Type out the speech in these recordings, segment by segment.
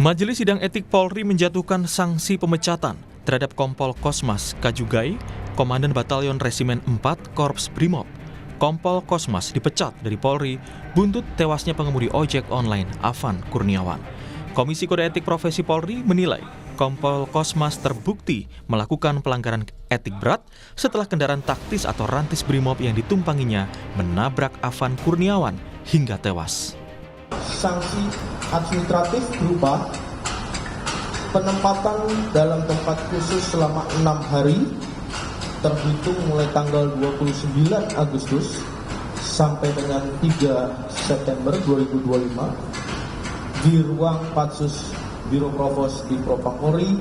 Majelis Sidang Etik Polri menjatuhkan sanksi pemecatan terhadap Kompol Kosmas Kajugai, Komandan Batalion Resimen 4 Korps Brimob. Kompol Kosmas dipecat dari Polri buntut tewasnya pengemudi ojek online Afan Kurniawan. Komisi Kode Etik Profesi Polri menilai Kompol Kosmas terbukti melakukan pelanggaran etik berat setelah kendaraan taktis atau rantis Brimob yang ditumpanginya menabrak Afan Kurniawan hingga tewas. Sanksi administratif berupa penempatan dalam tempat khusus selama 6 hari terhitung mulai tanggal 29 Agustus sampai dengan 3 September 2025 di ruang Patsus Biro Provos di Propam Polri,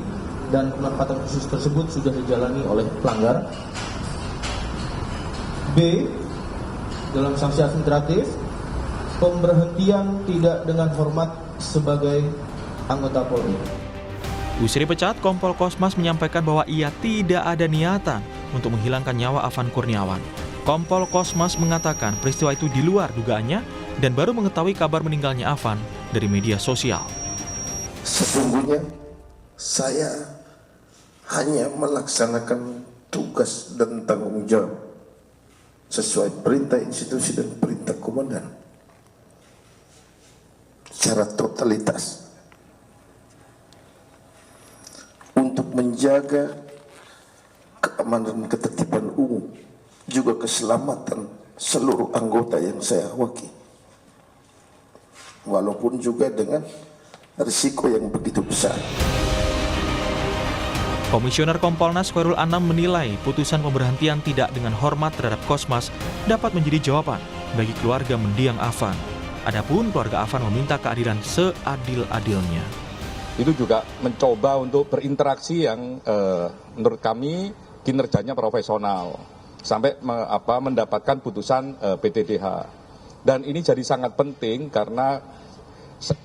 dan penempatan khusus tersebut sudah dijalani oleh pelanggar. B. Dalam sanksi administratif, pemberhentian tidak dengan hormat sebagai anggota Polri. Usai dipecat, Kompol Kosmas menyampaikan bahwa ia tidak ada niatan untuk menghilangkan nyawa Afan Kurniawan. Kompol Kosmas mengatakan peristiwa itu di luar dugaannya dan baru mengetahui kabar meninggalnya Afan dari media sosial. Sesungguhnya saya hanya melaksanakan tugas dan tanggung jawab sesuai perintah institusi dan perintah komandan secara totalitas untuk menjaga keamanan ketertiban umum, juga keselamatan seluruh anggota yang saya wakili, walaupun juga dengan risiko yang begitu besar. Komisioner Kompolnas Khairul Anam menilai putusan pemberhentian tidak dengan hormat terhadap Kosmas dapat menjadi jawaban bagi keluarga mendiang Afan. Adapun keluarga Afan meminta keadilan seadil-adilnya. Itu juga mencoba untuk berinteraksi yang menurut kami kinerjanya profesional sampai mendapatkan putusan PTDH. Dan ini jadi sangat penting karena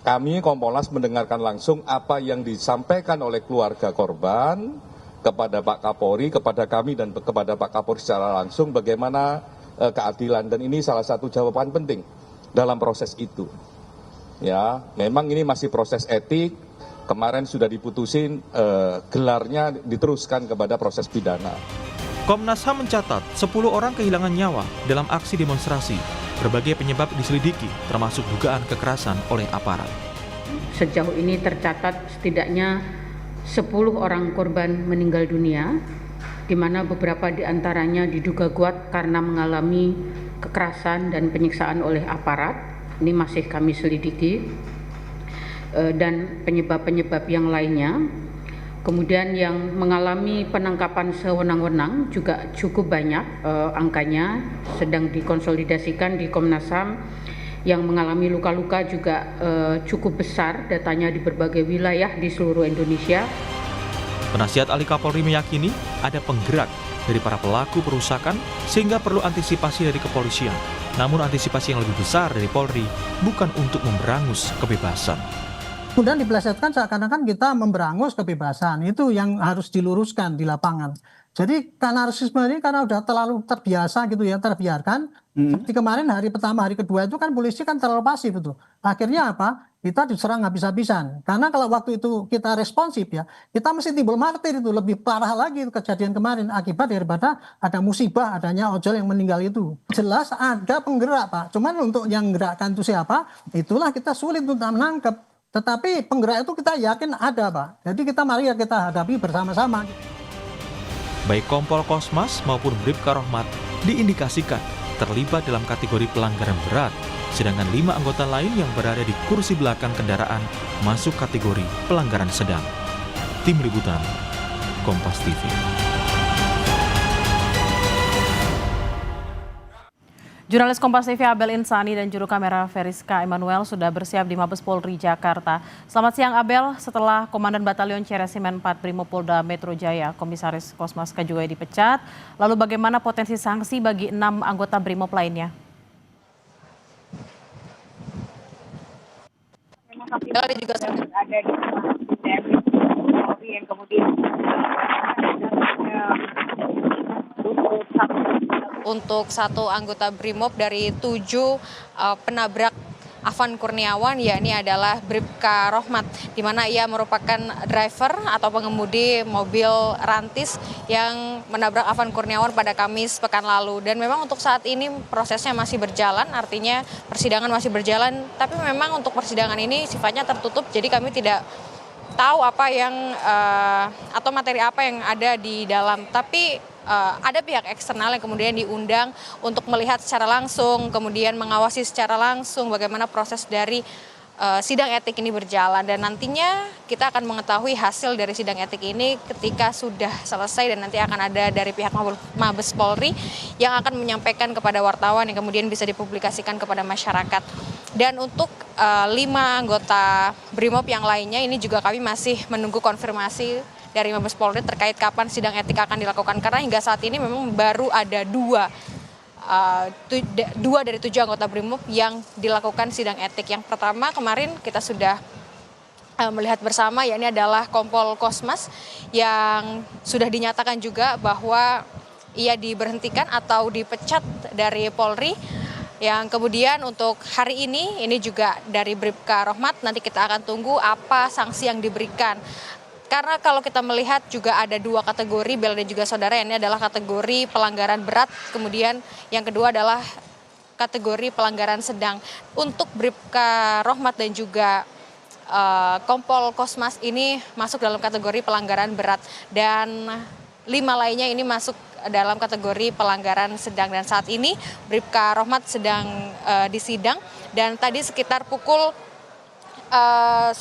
kami Kompolnas mendengarkan langsung apa yang disampaikan oleh keluarga korban kepada Pak Kapolri, kepada kami dan kepada Pak Kapolri secara langsung bagaimana keadilan, dan ini salah satu jawaban penting dalam proses itu. Ya, memang ini masih proses etik. Kemarin sudah diputusin gelarnya diteruskan kepada proses pidana. Komnas HAM mencatat 10 orang kehilangan nyawa dalam aksi demonstrasi. Berbagai penyebab diselidiki, termasuk dugaan kekerasan oleh aparat. Sejauh ini tercatat setidaknya 10 orang korban meninggal dunia, di mana beberapa di antaranya diduga kuat karena mengalami kekerasan dan penyiksaan oleh aparat. Ini masih kami selidiki. Dan penyebab-penyebab yang lainnya. Kemudian yang mengalami penangkapan sewenang-wenang juga cukup banyak angkanya, sedang dikonsolidasikan di Komnas HAM. Yang mengalami luka-luka juga cukup besar, datanya di berbagai wilayah di seluruh Indonesia. Penasihat ahli Kapolri meyakini ada penggerak dari para pelaku perusakan sehingga perlu antisipasi dari kepolisian. Namun antisipasi yang lebih besar dari Polri bukan untuk memberangus kebebasan. Kemudian dipelesetkan seakan-akan kita memberangus kebebasan, itu yang harus diluruskan di lapangan. Jadi anarkisme ini karena udah terlalu terbiasa gitu ya, terbiarkan. Seperti kemarin hari pertama, hari kedua itu kan polisi kan terlalu pasif itu. Akhirnya apa? Kita diserang habis-habisan. Karena kalau waktu itu kita responsif ya, kita mesti timbul martir itu, lebih parah lagi itu kejadian kemarin akibat daripada ada musibah adanya ojol yang meninggal itu. Jelas ada penggerak Pak, cuman untuk yang gerakkan itu siapa? Itulah kita sulit untuk menangkap. Tetapi penggerak itu kita yakin ada Pak. Jadi mari kita hadapi bersama-sama. Baik Kompol Kosmas maupun Bribka Rohmat diindikasikan terlibat dalam kategori pelanggaran berat, sedangkan 5 anggota lain yang berada di kursi belakang kendaraan masuk kategori pelanggaran sedang. Tim Liputan, Kompas TV. Jurnalis Kompas TV Abel Insani dan juru kamera Veriska Emmanuel sudah bersiap di Mabes Polri Jakarta. Selamat siang Abel, setelah Komandan Batalion Resimen 4 Brimopolda Metro Jaya, Komisaris Kosmas Kajugai dipecat, lalu bagaimana potensi sanksi bagi 6 anggota Brimob lainnya? Ada juga ada di yang kemudian untuk satu anggota Brimob dari 7 penabrak Afan Kurniawan, yakni adalah Bribka Rohmat, di mana ia merupakan driver atau pengemudi mobil rantis yang menabrak Afan Kurniawan pada Kamis pekan lalu. Dan memang untuk saat ini prosesnya masih berjalan, artinya persidangan masih berjalan, tapi memang untuk persidangan ini sifatnya tertutup, jadi kami tidak tahu apa yang atau materi apa yang ada di dalam. Tapi ada pihak eksternal yang kemudian diundang untuk melihat secara langsung, kemudian mengawasi secara langsung bagaimana proses dari sidang etik ini berjalan. Dan nantinya kita akan mengetahui hasil dari sidang etik ini ketika sudah selesai, dan nanti akan ada dari pihak Mabes Polri yang akan menyampaikan kepada wartawan yang kemudian bisa dipublikasikan kepada masyarakat. Dan untuk 5 anggota BRIMOB yang lainnya ini juga kami masih menunggu konfirmasi dari Mabes Polri terkait kapan sidang etik akan dilakukan, karena hingga saat ini memang baru ada dua dari 7 anggota BRIMOB yang dilakukan sidang etik. Yang pertama kemarin kita sudah melihat bersama, yakni adalah Kompol Kosmas yang sudah dinyatakan juga bahwa ia diberhentikan atau dipecat dari Polri. Yang kemudian untuk hari ini juga dari Bribka Rohmat, nanti kita akan tunggu apa sanksi yang diberikan. Karena kalau kita melihat juga ada 2 kategori, Bel dan juga saudara, ini adalah kategori pelanggaran berat, kemudian yang kedua adalah kategori pelanggaran sedang. Untuk Bribka Rohmat dan juga Kompol Kosmas ini masuk dalam kategori pelanggaran berat, dan 5 lainnya ini masuk dalam kategori pelanggaran sedang. Dan saat ini Bribka Rohmat sedang disidang, dan tadi sekitar pukul 10.30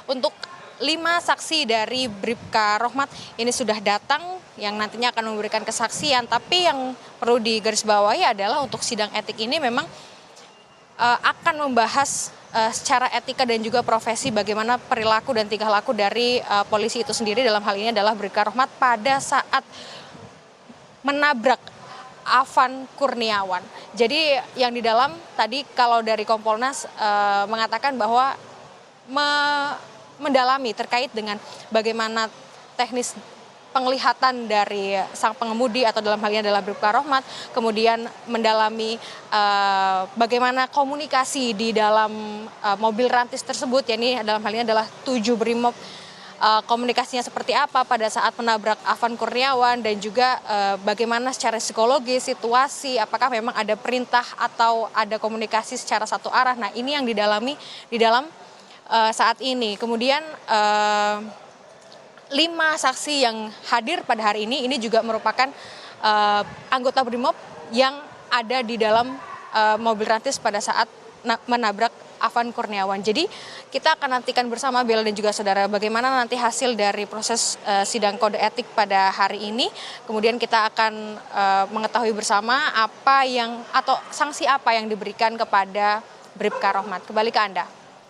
untuk 5 saksi dari Bribka Rohmat ini sudah datang yang nantinya akan memberikan kesaksian. Tapi yang perlu digarisbawahi adalah untuk sidang etik ini memang akan membahas secara etika dan juga profesi bagaimana perilaku dan tingkah laku dari polisi itu sendiri. Dalam hal ini adalah Bribka Rohmat pada saat menabrak Afan Kurniawan. Jadi yang di dalam tadi kalau dari Kompolnas mengatakan bahwa mendalami terkait dengan bagaimana teknis penglihatan dari sang pengemudi atau dalam hal ini adalah Bribka Rohmat, kemudian mendalami bagaimana komunikasi di dalam mobil rantis tersebut, yakni dalam hal ini adalah 7 BRIMOB, komunikasinya seperti apa pada saat menabrak Afan Kurniawan, dan juga bagaimana secara psikologis situasi, apakah memang ada perintah atau ada komunikasi secara satu arah. Nah, ini yang didalami di dalam saat ini. Kemudian 5 saksi yang hadir pada hari ini juga merupakan anggota BRIMOB yang ada di dalam mobil rantis pada saat menabrak Afan Kurniawan. Jadi kita akan nantikan bersama Bel dan juga saudara bagaimana nanti hasil dari proses sidang kode etik pada hari ini. Kemudian kita akan mengetahui bersama apa yang atau sanksi apa yang diberikan kepada Bribka Rohmat. Kembali ke Anda.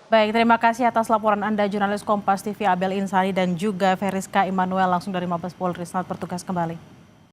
Baik, terima kasih atas laporan Anda, jurnalis Kompas TV Abel Insani dan juga Veriska Immanuel langsung dari Mabes Polri. Selamat bertugas kembali.